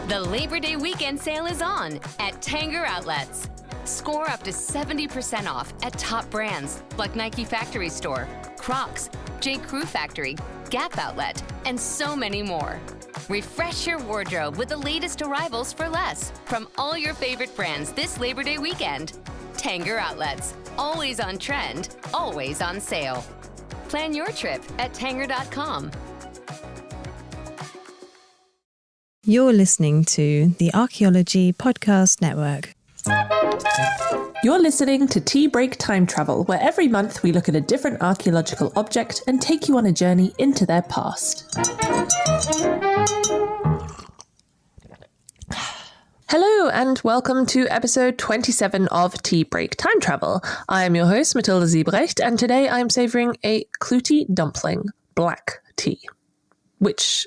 The Labor Day weekend sale is on at Tanger Outlets. Score up to 70% off at top brands like Nike Factory Store, Crocs, J. Crew Factory, Gap Outlet, and so many more. Refresh your wardrobe with the latest arrivals for less from all your favorite brands this Labor Day weekend. Tanger Outlets, always on trend, always on sale. Plan your trip at tanger.com. You're listening to the Archaeology Podcast Network. You're listening to Tea Break Time Travel, where every month we look at a different archaeological object and take you on a journey into their past. Hello and welcome to episode 27 of Tea Break Time Travel. I am your host, Matilda Siebrecht, and today I'm savouring a clouty dumpling black tea, which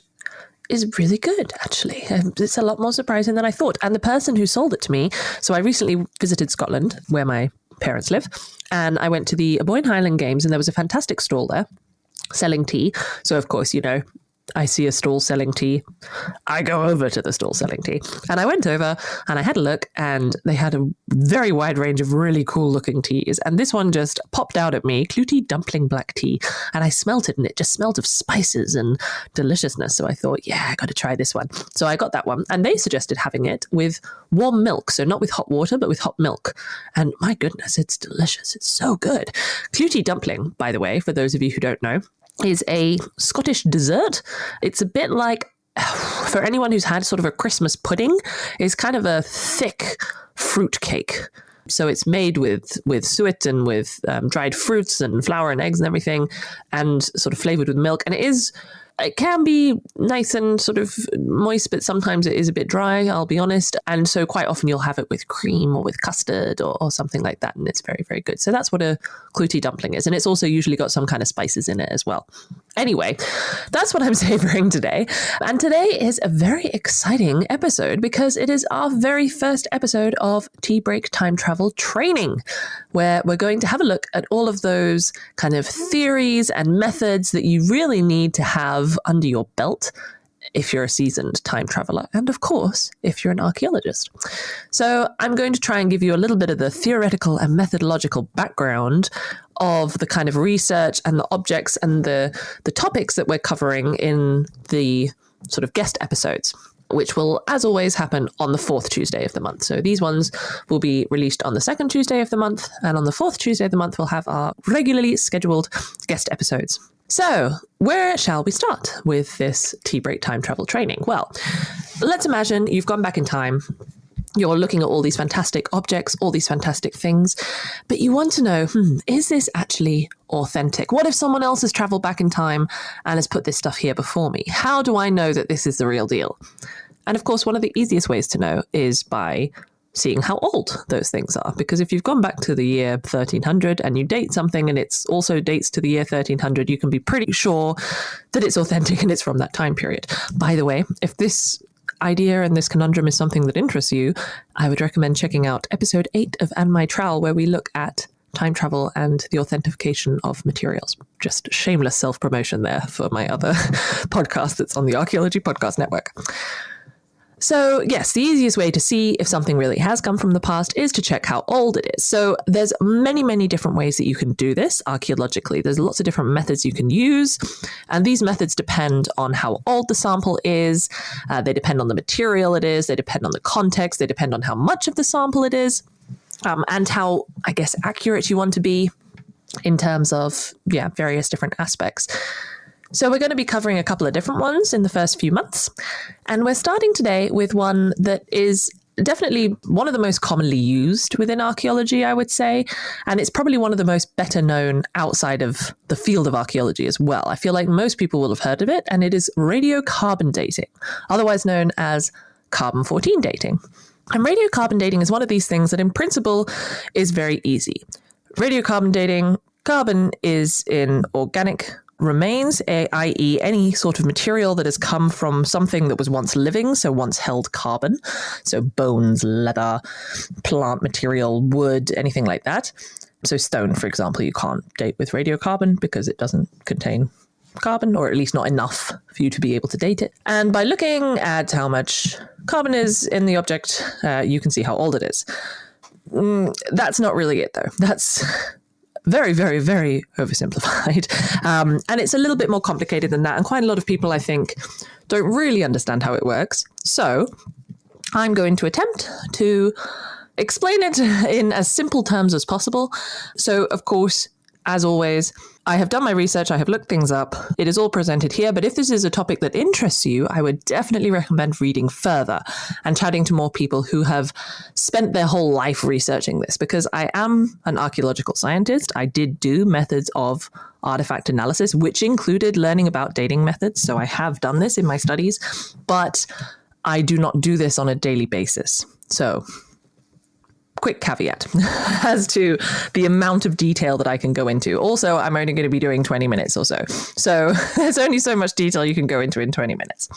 is really good, actually. It's a lot more surprising than I thought. And the person who sold it to me, so I recently visited Scotland, where my parents live, and I went to the Aboyne Highland Games, and there was a fantastic stall there selling tea. So, of course, you know, I see a stall selling tea, I go over to the stall selling tea. And I went over and I had a look, and they had a very wide range of really cool looking teas. And this one just popped out at me, clouty dumpling black tea. And I smelt it, and it just smelled of spices and deliciousness. So I thought, yeah, I got to try this one. So I got that one. And they suggested having it with warm milk. So not with hot water, but with hot milk. And my goodness, it's delicious. It's so good. Clouty dumpling, by the way, for those of you who don't know, is a Scottish dessert. It's a bit like, for anyone who's had sort of a Christmas pudding, is kind of a thick fruit cake. So it's made with suet and with dried fruits and flour and eggs and everything, and sort of flavored with milk. And it can be nice and sort of moist, but sometimes it is a bit dry, I'll be honest. And so quite often you'll have it with cream or with custard or something like that. And it's very, very good. So that's what a clouty dumpling is. And it's also usually got some kind of spices in it as well. Anyway, that's what I'm savouring today. And today is a very exciting episode because it is our very first episode of Tea Break Time Travel Training, where we're going to have a look at all of those kind of theories and methods that you really need to have under your belt if you're a seasoned time traveler, and of course, if you're an archaeologist. So I'm going to try and give you a little bit of the theoretical and methodological background of the kind of research and the objects and the topics that we're covering in the sort of guest episodes, which will, as always, happen on the fourth Tuesday of the month. So these ones will be released on the second Tuesday of the month, and on the fourth Tuesday of the month, we'll have our regularly scheduled guest episodes. So, where shall we start with this Tea Break Time Travel training? Well, let's imagine you've gone back in time. You're looking at all these fantastic objects, all these fantastic things, but you want to know, is this actually authentic? What if someone else has traveled back in time and has put this stuff here before me? How do I know that this is the real deal? And of course, one of the easiest ways to know is by seeing how old those things are. Because if you've gone back to the year 1300 and you date something and it's also dates to the year 1300, you can be pretty sure that it's authentic and it's from that time period. By the way, if this idea and this conundrum is something that interests you, I would recommend checking out episode 8 of And My Trowel, where we look at time travel and the authentication of materials. Just shameless self-promotion there for my other podcast that's on the Archaeology Podcast Network. So yes, the easiest way to see if something really has come from the past is to check how old it is. So there's many, many different ways that you can do this archaeologically. There's lots of different methods you can use. And these methods depend on how old the sample is. They depend on the material it is. They depend on the context. They depend on how much of the sample it is. And how, I guess, accurate you want to be in terms of, various different aspects. So we're going to be covering a couple of different ones in the first few months. And we're starting today with one that is definitely one of the most commonly used within archaeology, I would say. And it's probably one of the most better known outside of the field of archaeology as well. I feel like most people will have heard of it, and it is radiocarbon dating, otherwise known as carbon-14 dating. And radiocarbon dating is one of these things that in principle is very easy. Radiocarbon dating, carbon is in organic remains, i.e. any sort of material that has come from something that was once living, so once held carbon, so bones, leather, plant material, wood, anything like that. So stone, for example, you can't date with radiocarbon because it doesn't contain carbon, or at least not enough for you to be able to date it. And by looking at how much carbon is in the object, you can see how old it is. That's not really it, though. That's very, very, very oversimplified. And it's a little bit more complicated than that. And quite a lot of people, I think, don't really understand how it works. So I'm going to attempt to explain it in as simple terms as possible. So, of course, as always, I have done my research, I have looked things up, it is all presented here, but if this is a topic that interests you, I would definitely recommend reading further and chatting to more people who have spent their whole life researching this, because I am an archaeological scientist. I did do methods of artifact analysis, which included learning about dating methods, so I have done this in my studies, but I do not do this on a daily basis. So, quick caveat as to the amount of detail that I can go into. Also, I'm only going to be doing 20 minutes or so. So there's only so much detail you can go into in 20 minutes.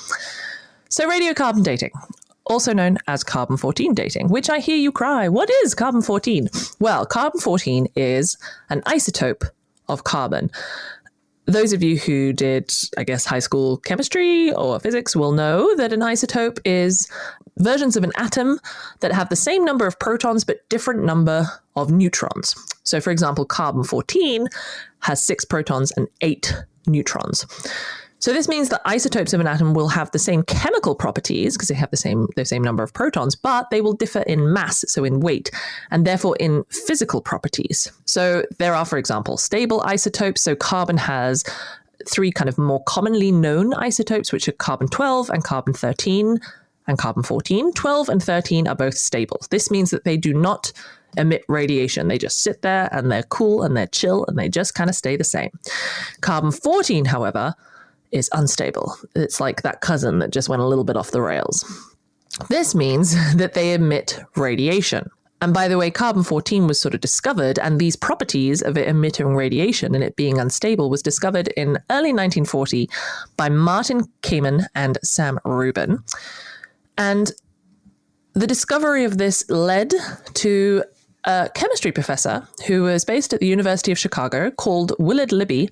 So radiocarbon dating, also known as carbon-14 dating, which I hear you cry, what is carbon-14? Well, carbon-14 is an isotope of carbon. Those of you who did, I guess, high school chemistry or physics will know that an isotope is versions of an atom that have the same number of protons but different number of neutrons. So, for example, carbon-14 has 6 protons and 8 neutrons. So this means that isotopes of an atom will have the same chemical properties because they have the same number of protons, but they will differ in mass, so in weight, and therefore in physical properties. So there are, for example, stable isotopes. So carbon has 3 kind of more commonly known isotopes, which are carbon-12 and carbon-13 and carbon-14. 12 and 13 are both stable. This means that they do not emit radiation. They just sit there and they're cool and they're chill and they just kind of stay the same. Carbon-14, however, is unstable. It's like that cousin that just went a little bit off the rails. This means that they emit radiation. And by the way, carbon-14 was sort of discovered, and these properties of it emitting radiation and it being unstable was discovered in early 1940 by Martin Kamen and Sam Rubin. And the discovery of this led to a chemistry professor who was based at the University of Chicago called Willard Libby,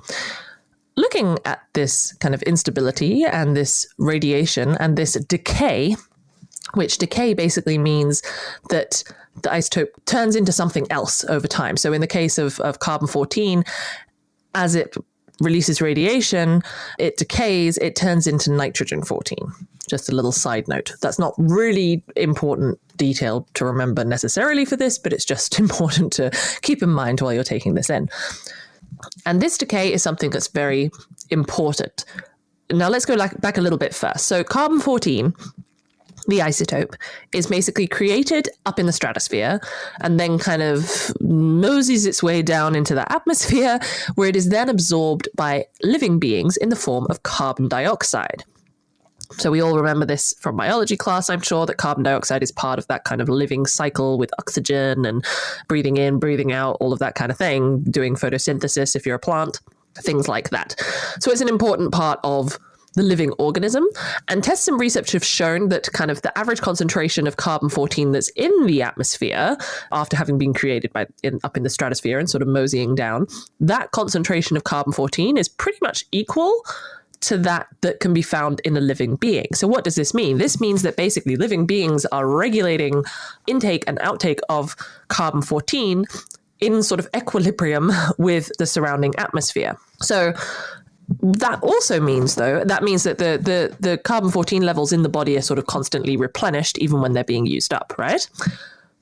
looking at this kind of instability and this radiation and this decay, which decay basically means that the isotope turns into something else over time. So in the case of carbon-14, as it releases radiation, it decays, it turns into nitrogen-14. Just a little side note. That's not really important detail to remember necessarily for this, but it's just important to keep in mind while you're taking this in. And this decay is something that's very important. Now let's go back a little bit first. So carbon-14, the isotope, is basically created up in the stratosphere and then kind of moseys its way down into the atmosphere, where it is then absorbed by living beings in the form of carbon dioxide. So we all remember this from biology class, I'm sure, that carbon dioxide is part of that kind of living cycle with oxygen and breathing in, breathing out, all of that kind of thing, doing photosynthesis if you're a plant, things like that. So it's an important part of the living organism. And tests and research have shown that kind of the average concentration of carbon-14 that's in the atmosphere after having been created up in the stratosphere and sort of moseying down, that concentration of carbon-14 is pretty much equal to that can be found in a living being. So what does this mean? This means that basically living beings are regulating intake and outtake of carbon-14 in sort of equilibrium with the surrounding atmosphere. So that also means, though, that the carbon-14 levels in the body are sort of constantly replenished even when they're being used up, right?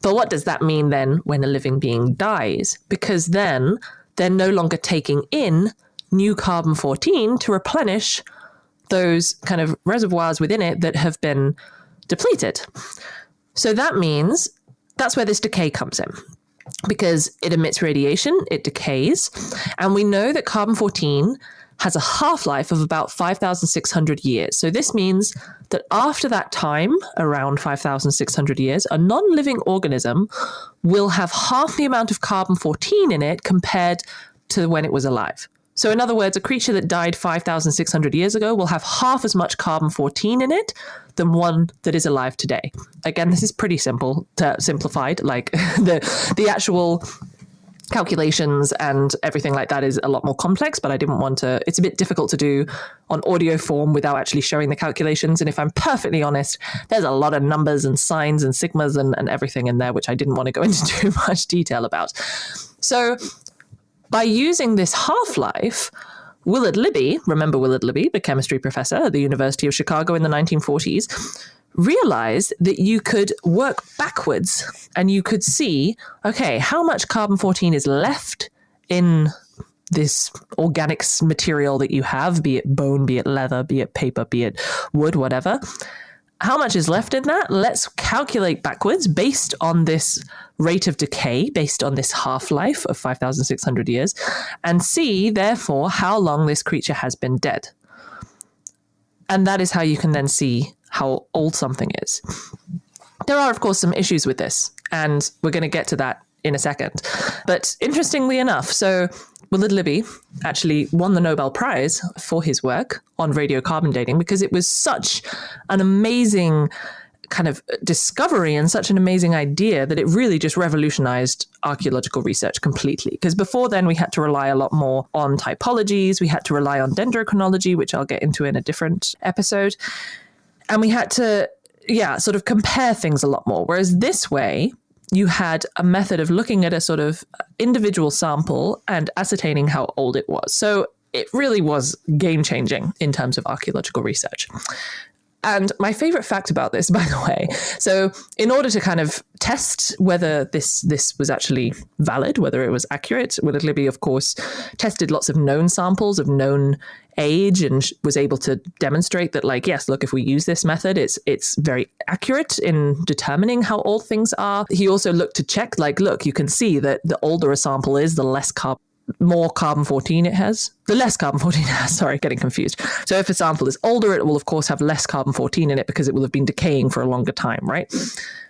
But what does that mean then when a living being dies? Because then they're no longer taking in new carbon-14 to replenish those kind of reservoirs within it that have been depleted. So that means that's where this decay comes in, because it emits radiation, it decays, and we know that carbon-14 has a half-life of about 5,600 years. So this means that after that time, around 5,600 years, a non-living organism will have half the amount of carbon-14 in it compared to when it was alive. So in other words, a creature that died 5,600 years ago will have half as much carbon-14 in it than one that is alive today. Again, this is pretty simplified. Like the actual calculations and everything like that is a lot more complex, but I didn't want to, it's a bit difficult to do on audio form without actually showing the calculations. And if I'm perfectly honest, there's a lot of numbers and signs and sigmas and everything in there, which I didn't want to go into too much detail about. So by using this half-life, Willard Libby, remember Willard Libby, the chemistry professor at the University of Chicago in the 1940s, realized that you could work backwards and you could see, okay, how much carbon-14 is left in this organic material that you have, be it bone, be it leather, be it paper, be it wood, whatever. How much is left in that? Let's calculate backwards based on this rate of decay, based on this half-life of 5,600 years, and see, therefore, how long this creature has been dead. And that is how you can then see how old something is. There are, of course, some issues with this, and we're going to get to that in a second. But interestingly enough, so Willard Libby actually won the Nobel Prize for his work on radiocarbon dating because it was such an amazing kind of discovery and such an amazing idea that it really just revolutionized archaeological research completely. Because before then, we had to rely a lot more on typologies. We had to rely on dendrochronology, which I'll get into in a different episode. And we had to, sort of compare things a lot more. Whereas this way, you had a method of looking at a sort of individual sample and ascertaining how old it was. So it really was game-changing in terms of archaeological research. And my favorite fact about this, by the way, so in order to kind of test whether this was actually valid, whether it was accurate, Willard Libby, of course, tested lots of known samples of known age and was able to demonstrate that, like, yes, look, if we use this method, it's very accurate in determining how old things are. He also looked to check, like, look, you can see that the older a sample is, the more carbon-14 it has. The less carbon-14 it has, sorry, getting confused. So if a sample is older, it will, of course, have less carbon-14 in it because it will have been decaying for a longer time, right?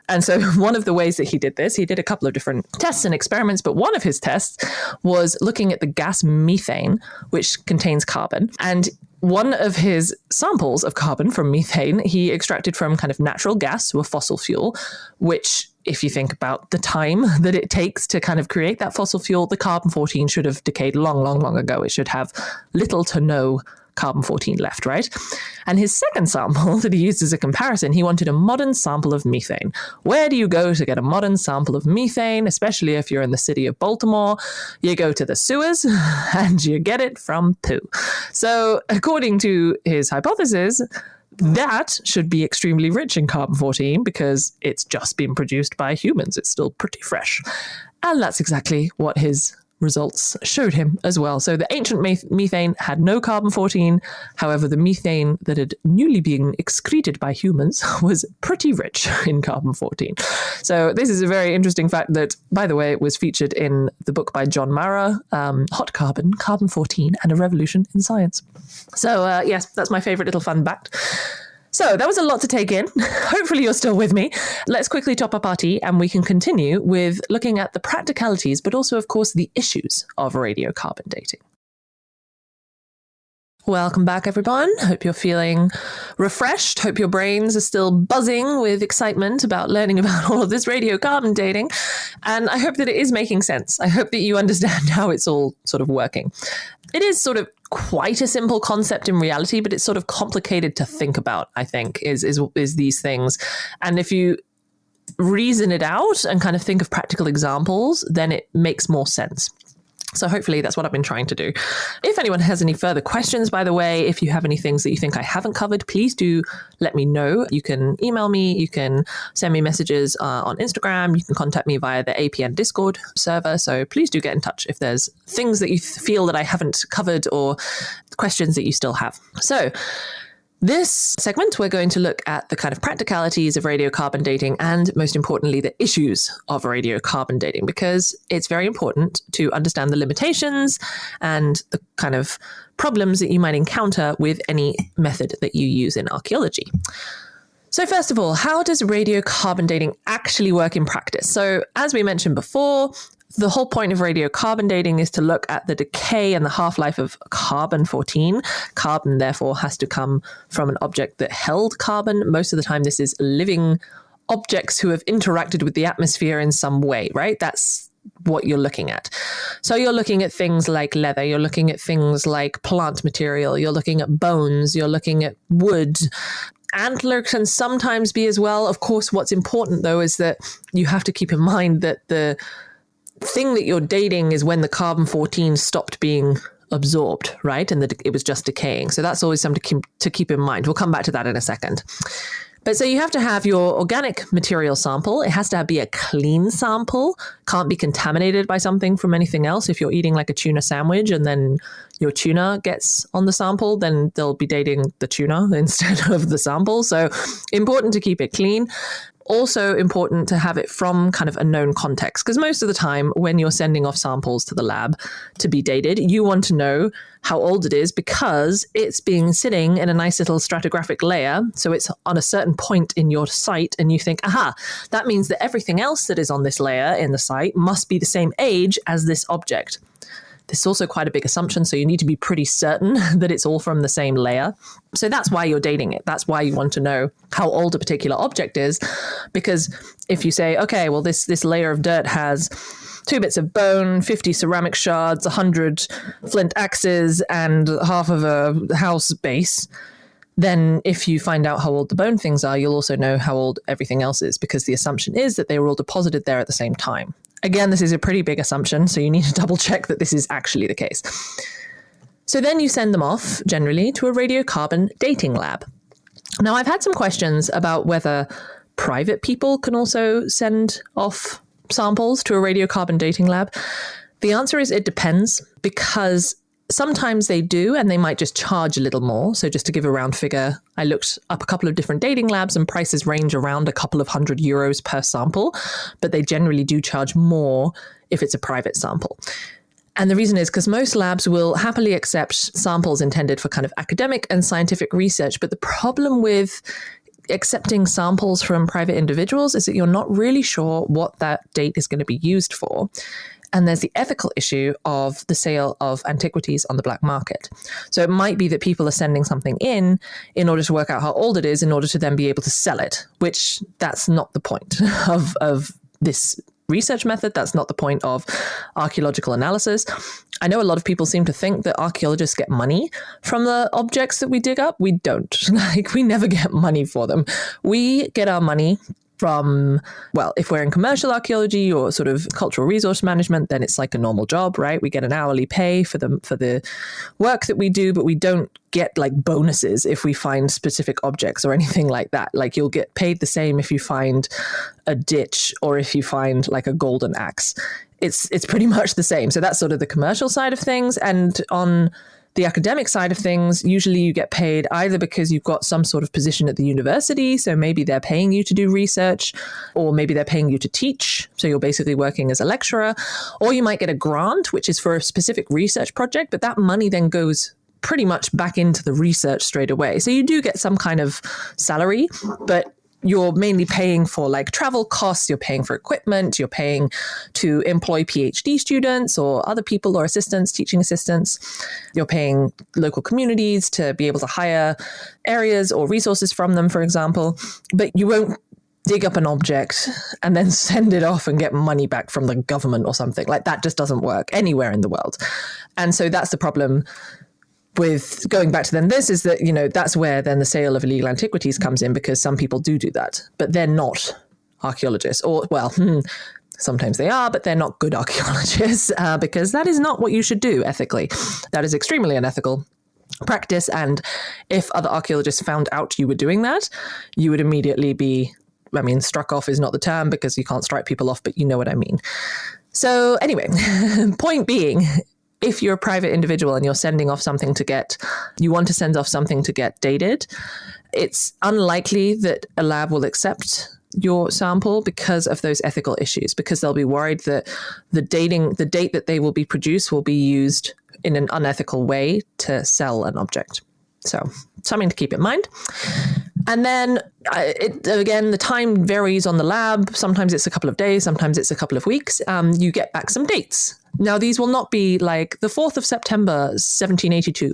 And so one of the ways that he did this, he did a couple of different tests and experiments, but one of his tests was looking at the gas methane, which contains carbon. And one of his samples of carbon from methane, he extracted from kind of natural gas to a fossil fuel, which, if you think about the time that it takes to kind of create that fossil fuel, the carbon-14 should have decayed long, long, long ago. It should have little to no carbon-14 left, right? And his second sample that he used as a comparison, he wanted a modern sample of methane. Where do you go to get a modern sample of methane, especially if you're in the city of Baltimore? You go to the sewers and you get it from poo. So according to his hypothesis, that should be extremely rich in carbon-14 because it's just been produced by humans. It's still pretty fresh. And that's exactly what his results showed him as well. So the ancient methane had no carbon-14. However, the methane that had newly been excreted by humans was pretty rich in carbon-14. So this is a very interesting fact that, by the way, was featured in the book by John Mara, Hot Carbon, Carbon-14 and a Revolution in Science. So yes, that's my favorite little fun fact. So that was a lot to take in. Hopefully you're still with me. Let's quickly top up our tea and we can continue with looking at the practicalities, but also, of course, the issues of radiocarbon dating. Welcome back, everyone. Hope you're feeling refreshed. Hope your brains are still buzzing with excitement about learning about all of this radiocarbon dating. And I hope that it is making sense. I hope that you understand how it's all sort of working. It is sort of quite a simple concept in reality, but it's sort of complicated to think about, I think, is these things. And if you reason it out and kind of think of practical examples, then it makes more sense. So hopefully that's what I've been trying to do. If anyone has any further questions, by the way, if you have any things that you think I haven't covered, please do let me know. You can email me, you can send me messages on Instagram, you can contact me via the APN Discord server. So please do get in touch if there's things that you feel that I haven't covered or questions that you still have. So this segment, we're going to look at the kind of practicalities of radiocarbon dating and, most importantly, the issues of radiocarbon dating, because it's very important to understand the limitations and the kind of problems that you might encounter with any method that you use in archaeology. So first of all, how does radiocarbon dating actually work in practice? So as we mentioned before, the whole point of radiocarbon dating is to look at the decay and the half-life of carbon-14. Carbon, therefore, has to come from an object that held carbon. Most of the time, this is living objects who have interacted with the atmosphere in some way, right? That's what you're looking at. So you're looking at things like leather, you're looking at things like plant material, you're looking at bones, you're looking at wood. Antler can sometimes be as well. Of course, what's important though is that you have to keep in mind that the thing that you're dating is when the carbon-14 stopped being absorbed, right? And that it was just decaying. So that's always something to keep in mind. We'll come back to that in a second. But so you have to have your organic material sample. It has to be a clean sample, can't be contaminated by something from anything else. If you're eating like a tuna sandwich and then your tuna gets on the sample, then they'll be dating the tuna instead of the sample. So important to keep it clean. Also important to have it from kind of a known context, because most of the time when you're sending off samples to the lab to be dated, you want to know how old it is because it's being sitting in a nice little stratigraphic layer. So it's on a certain point in your site and you think, aha, that means that everything else that is on this layer in the site must be the same age as this object. This is also quite a big assumption, so you need to be pretty certain that it's all from the same layer. So that's why you're dating it. That's why you want to know how old a particular object is, because if you say, okay, well, this layer of dirt has 2 bits of bone, 50 ceramic shards, 100 flint axes, and half of a house base, then if you find out how old the bone things are, you'll also know how old everything else is, because the assumption is that they were all deposited there at the same time. Again, this is a pretty big assumption, so you need to double check that this is actually the case. So then you send them off, generally, to a radiocarbon dating lab. Now, I've had some questions about whether private people can also send off samples to a radiocarbon dating lab. The answer is it depends, because sometimes they do, and they might just charge a little more. So just to give a round figure, I looked up a couple of different dating labs and prices range around a couple of €100 per sample, but they generally do charge more if it's a private sample. And the reason is because most labs will happily accept samples intended for kind of academic and scientific research. But the problem with accepting samples from private individuals is that you're not really sure what that date is going to be used for. And there's the ethical issue of the sale of antiquities on the black market. So it might be that people are sending something in order to work out how old it is, in order to then be able to sell it, which that's not the point of this research method. That's not the point of archaeological analysis. I know a lot of people seem to think that archaeologists get money from the objects that we dig up. We don't. We never get money for them. We get our money from, well, if we're in commercial archaeology or sort of cultural resource management, then it's like a normal job, right? We get an hourly pay for the work that we do, but we don't get like bonuses if we find specific objects or anything like that. Like you'll get paid the same if you find a ditch or if you find like a golden axe. It's pretty much the same. So that's sort of the commercial side of things. And on the academic side of things, usually you get paid either because you've got some sort of position at the university, so maybe they're paying you to do research, or maybe they're paying you to teach, so you're basically working as a lecturer, or you might get a grant, which is for a specific research project, but that money then goes pretty much back into the research straight away. So you do get some kind of salary, but you're mainly paying for like travel costs, you're paying for equipment, you're paying to employ PhD students or other people or assistants, teaching assistants. You're paying local communities to be able to hire areas or resources from them, for example. But you won't dig up an object and then send it off and get money back from the government or something. Like that just doesn't work anywhere in the world. And so that's the problem with going back to then this is that, you know, that's where then the sale of illegal antiquities comes in, because some people do that, but they're not archaeologists, or, well, sometimes they are, but they're not good archaeologists because that is not what you should do ethically. That is extremely unethical practice. And if other archaeologists found out you were doing that, you would immediately be, I mean, struck off is not the term because you can't strike people off, but you know what I mean. So anyway, point being, if you're a private individual and you're sending off something you want to send off something to get dated, it's unlikely that a lab will accept your sample because of those ethical issues, because they'll be worried that the date that they will be produced will be used in an unethical way to sell an object. So something to keep in mind. And then, again, the time varies on the lab. Sometimes it's a couple of days, sometimes it's a couple of weeks. You get back some dates. Now, these will not be like the 4th of September, 1782.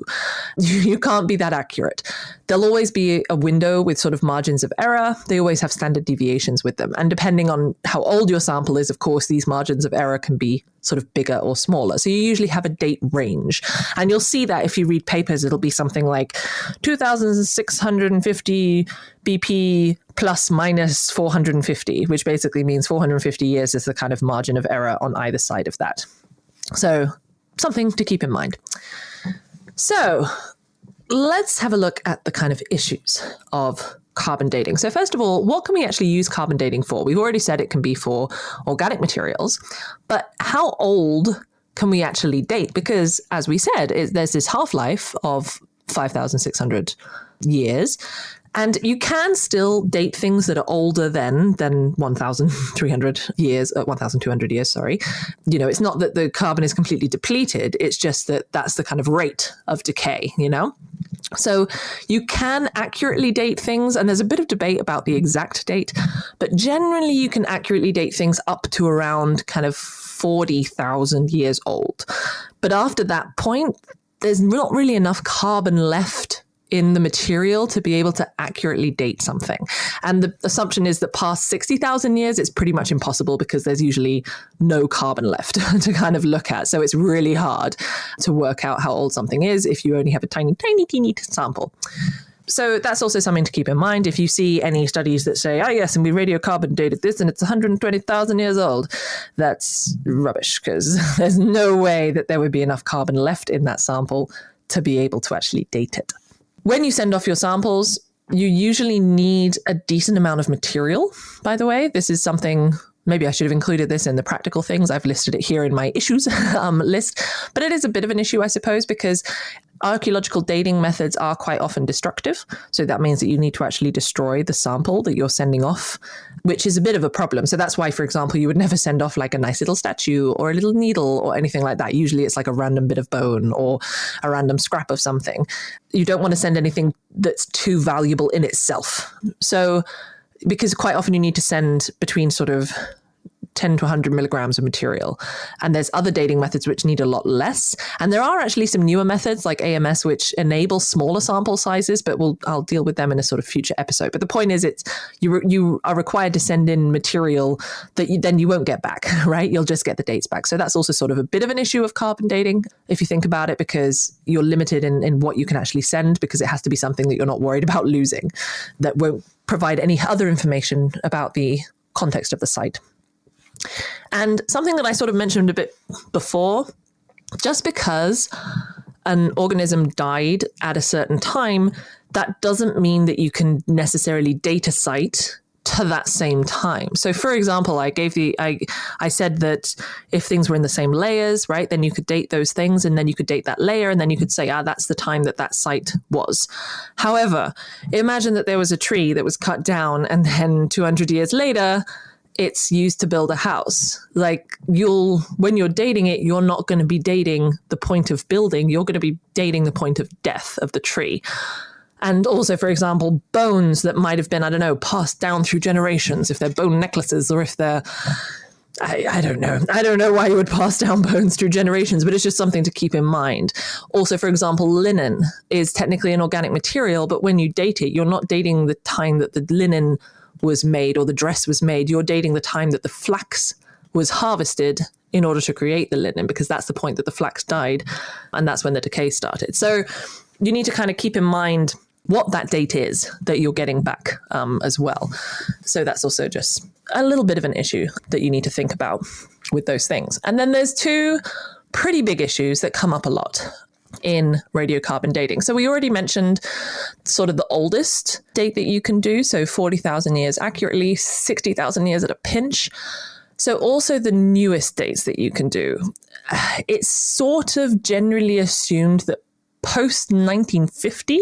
You can't be that accurate. There'll always be a window with sort of margins of error. They always have standard deviations with them. And depending on how old your sample is, of course, these margins of error can be sort of bigger or smaller. So you usually have a date range. And you'll see that if you read papers, it'll be something like 2,650 BP plus minus 450, which basically means 450 years is the kind of margin of error on either side of that. So something to keep in mind. So let's have a look at the kind of issues of carbon dating. So first of all, what can we actually use carbon dating for? We've already said it can be for organic materials, but how old can we actually date? Because as we said, there's this half-life of 5,600 years. And you can still date things that are older than 1,300 years, 1,200 years, sorry. You know, it's not that the carbon is completely depleted. It's just that that's the kind of rate of decay, you know? So you can accurately date things, and there's a bit of debate about the exact date, but generally you can accurately date things up to around kind of 40,000 years old. But after that point, there's not really enough carbon left in the material to be able to accurately date something. And the assumption is that past 60,000 years, it's pretty much impossible because there's usually no carbon left to kind of look at. So it's really hard to work out how old something is if you only have a tiny, tiny, teeny sample. So that's also something to keep in mind. If you see any studies that say, yes, and we radiocarbon dated this and it's 120,000 years old, that's rubbish because there's no way that there would be enough carbon left in that sample to be able to actually date it. When you send off your samples, you usually need a decent amount of material, by the way. This is something, maybe I should have included this in the practical things. I've listed it here in my issues list. But it is a bit of an issue, I suppose, because archaeological dating methods are quite often destructive. So that means that you need to actually destroy the sample that you're sending off, which is a bit of a problem. So that's why, for example, you would never send off like a nice little statue or a little needle or anything like that. Usually it's like a random bit of bone or a random scrap of something. You don't want to send anything that's too valuable in itself. So because quite often you need to send between sort of 10 to 100 milligrams of material. And there's other dating methods which need a lot less. And there are actually some newer methods like AMS which enable smaller sample sizes, but I'll deal with them in a sort of future episode. But the point is you are required to send in material that then you won't get back, right? You'll just get the dates back. So that's also sort of a bit of an issue of carbon dating, if you think about it, because you're limited in what you can actually send because it has to be something that you're not worried about losing, that won't provide any other information about the context of the site. And something that I sort of mentioned a bit before, just because an organism died at a certain time, that doesn't mean that you can necessarily date a site to that same time. So for example, I said that if things were in the same layers, right, then you could date those things and then you could date that layer and then you could say, that's the time that site was. However, imagine that there was a tree that was cut down and then 200 years later, it's used to build a house. Like when you're dating it, you're not going to be dating the point of building. You're going to be dating the point of death of the tree. And also, for example, bones that might have been, passed down through generations, if they're bone necklaces or if they're, I don't know. I don't know why you would pass down bones through generations, but it's just something to keep in mind. Also, for example, linen is technically an organic material, but when you date it, you're not dating the time that the linen was made or the dress was made. You're dating the time that the flax was harvested in order to create the linen, because that's the point that the flax died and that's when the decay started. So you need to kind of keep in mind what that date is that you're getting back as well. So that's also just a little bit of an issue that you need to think about with those things. And then there's two pretty big issues that come up a lot in radiocarbon dating. So we already mentioned sort of the oldest date that you can do. So 40,000 years accurately, 60,000 years at a pinch. So also the newest dates that you can do. It's sort of generally assumed that post 1950,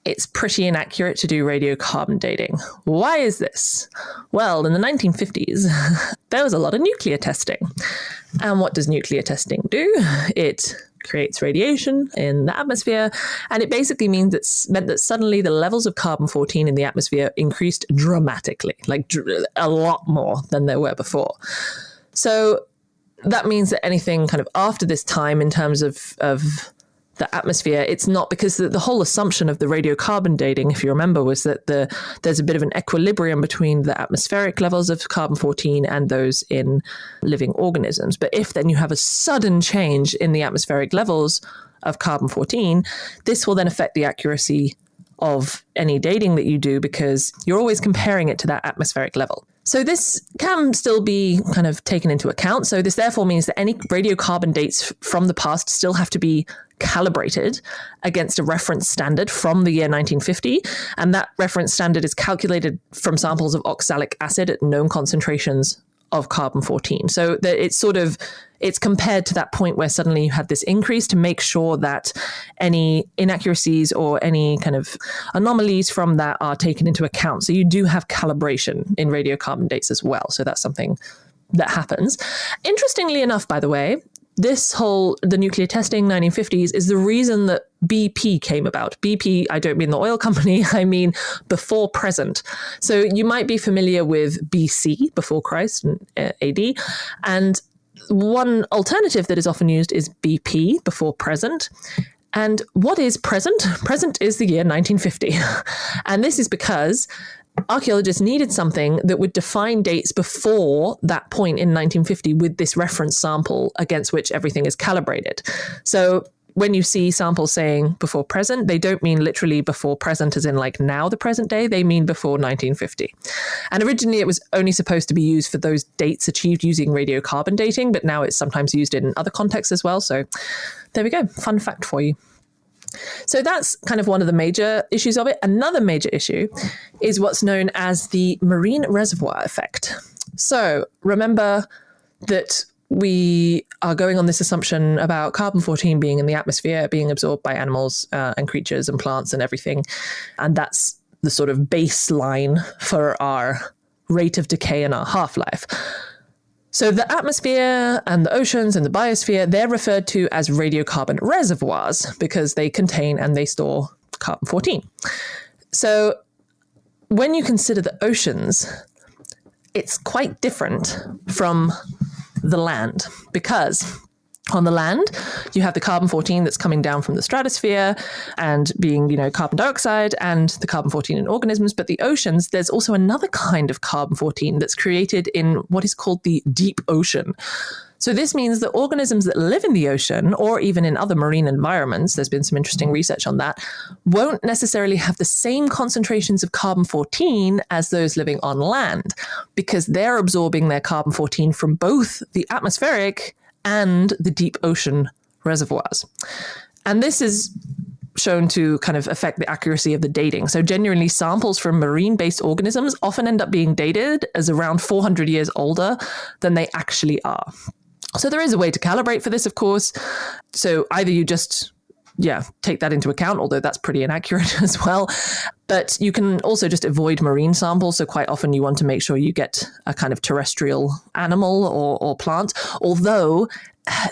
it's pretty inaccurate to do radiocarbon dating. Why is this? Well, in the 1950s, there was a lot of nuclear testing. And what does nuclear testing do? It creates radiation in the atmosphere. And it basically meant that suddenly the levels of carbon-14 in the atmosphere increased dramatically, like a lot more than there were before. So that means that anything kind of after this time in terms of the atmosphere, it's not, because the whole assumption of the radiocarbon dating, if you remember, was that there's a bit of an equilibrium between the atmospheric levels of carbon-14 and those in living organisms. But if then you have a sudden change in the atmospheric levels of carbon-14, this will then affect the accuracy of any dating that you do, because you're always comparing it to that atmospheric level. So this can still be kind of taken into account. So this therefore means that any radiocarbon dates from the past still have to be calibrated against a reference standard from the year 1950. And that reference standard is calculated from samples of oxalic acid at known concentrations of carbon-14. So that it's compared to that point where suddenly you had this increase to make sure that any inaccuracies or any kind of anomalies from that are taken into account. So you do have calibration in radiocarbon dates as well. So that's something that happens. Interestingly enough, by the way, the nuclear testing 1950s is the reason that BP came about. BP, I don't mean the oil company, I mean before present. So you might be familiar with BC, before Christ, and AD. And one alternative that is often used is BP, before present. And what is present? Present is the year 1950. And this is because archaeologists needed something that would define dates before that point in 1950 with this reference sample against which everything is calibrated. So when you see samples saying before present, they don't mean literally before present as in like now the present day, they mean before 1950. And originally it was only supposed to be used for those dates achieved using radiocarbon dating, but now it's sometimes used in other contexts as well. So there we go, fun fact for you. So that's kind of one of the major issues of it. Another major issue is what's known as the marine reservoir effect. So remember that we are going on this assumption about carbon-14 being in the atmosphere, being absorbed by animals and creatures and plants and everything. And that's the sort of baseline for our rate of decay and our half-life. So the atmosphere and the oceans and the biosphere, they're referred to as radiocarbon reservoirs because they contain and they store carbon-14. So when you consider the oceans, it's quite different from the land, because on the land, you have the carbon-14 that's coming down from the stratosphere and being, carbon dioxide and the carbon-14 in organisms. But the oceans, there's also another kind of carbon-14 that's created in what is called the deep ocean. So this means that organisms that live in the ocean or even in other marine environments, there's been some interesting research on that, won't necessarily have the same concentrations of carbon-14 as those living on land, because they're absorbing their carbon-14 from both the atmospheric and the deep ocean reservoirs. And this is shown to kind of affect the accuracy of the dating. So genuinely, samples from marine-based organisms often end up being dated as around 400 years older than they actually are. So there is a way to calibrate for this, of course. So either you just take that into account, although that's pretty inaccurate as well. But you can also just avoid marine samples. So quite often you want to make sure you get a kind of terrestrial animal or plant. Although,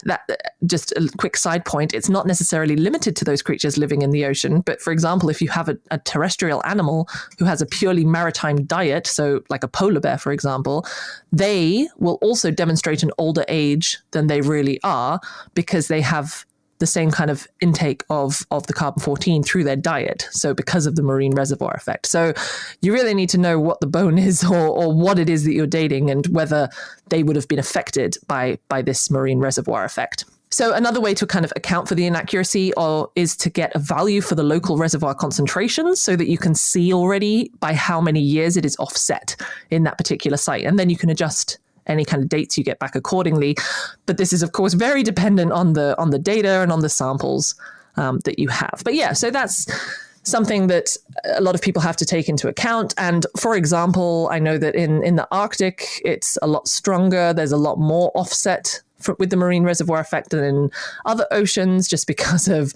that just a quick side point, it's not necessarily limited to those creatures living in the ocean. But for example, if you have a terrestrial animal who has a purely maritime diet, so like a polar bear, for example, they will also demonstrate an older age than they really are because they have the same kind of intake of the carbon-14 through their diet. So because of the marine reservoir effect. So you really need to know what the bone is or what it is that you're dating and whether they would have been affected by this marine reservoir effect. So another way to kind of account for the inaccuracy is to get a value for the local reservoir concentrations so that you can see already by how many years it is offset in that particular site. And then you can adjust any kind of dates you get back accordingly. But this is, of course, very dependent on the data and on the samples that you have. But so that's something that a lot of people have to take into account. And for example, I know that in the Arctic, it's a lot stronger. There's a lot more offset with the marine reservoir effect than in other oceans, just because of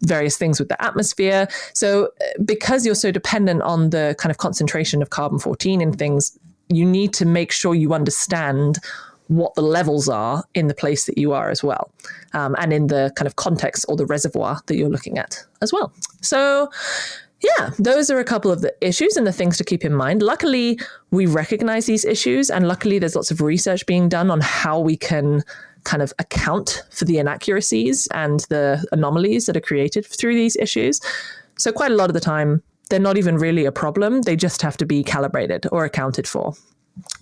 various things with the atmosphere. So because you're so dependent on the kind of concentration of carbon-14 in things, you need to make sure you understand what the levels are in the place that you are as well, and in the kind of context or the reservoir that you're looking at as well. So yeah, those are a couple of the issues and the things to keep in mind. Luckily, we recognize these issues, and luckily there's lots of research being done on how we can kind of account for the inaccuracies and the anomalies that are created through these issues. So quite a lot of the time, they're not even really a problem. They just have to be calibrated or accounted for.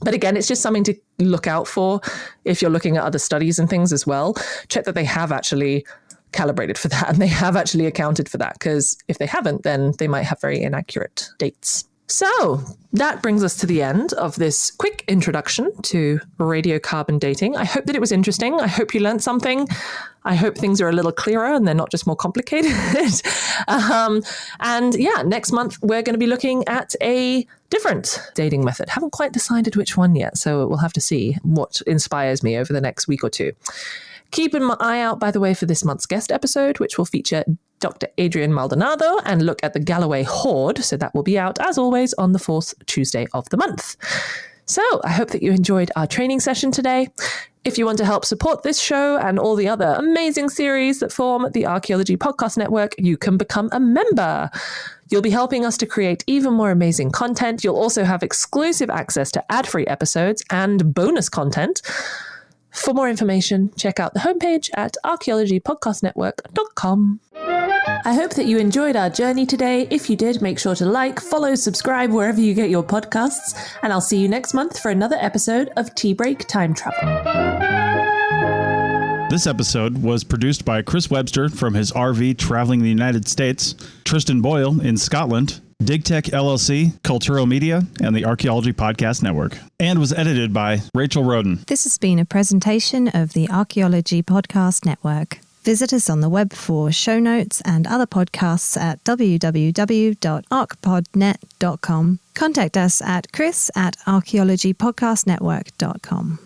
But again, it's just something to look out for if you're looking at other studies and things as well. Check that they have actually calibrated for that and they have actually accounted for that, because if they haven't, then they might have very inaccurate dates. So that brings us to the end of this quick introduction to radiocarbon dating. I hope that it was interesting. I hope you learned something. I hope things are a little clearer and they're not just more complicated. And yeah, next month we're going to be looking at a different dating method. Haven't quite decided which one yet, so we'll have to see what inspires me over the next week or two. Keep an eye out, by the way, for this month's guest episode, which will feature Dr. Adrian Maldonado and look at the Galloway Hoard. So that will be out, as always, on the 4th Tuesday of the month. So I hope that you enjoyed our training session today. If you want to help support this show and all the other amazing series that form the Archaeology Podcast Network, you can become a member. You'll be helping us to create even more amazing content. You'll also have exclusive access to ad-free episodes and bonus content. For more information, check out the homepage at archaeologypodcastnetwork.com. I hope that you enjoyed our journey today. If you did, make sure to like, follow, subscribe wherever you get your podcasts, and I'll see you next month for another episode of Tea Break Time Travel. This episode was produced by Chris Webster from his RV traveling the United States, Tristan Boyle in Scotland, DigTech LLC, Cultural Media, and the Archaeology Podcast Network, and was edited by Rachel Roden. This has been a presentation of the Archaeology Podcast Network. Visit us on the web for show notes and other podcasts at www.archpodnet.com. Contact us at chris@archaeologypodcastnetwork.com.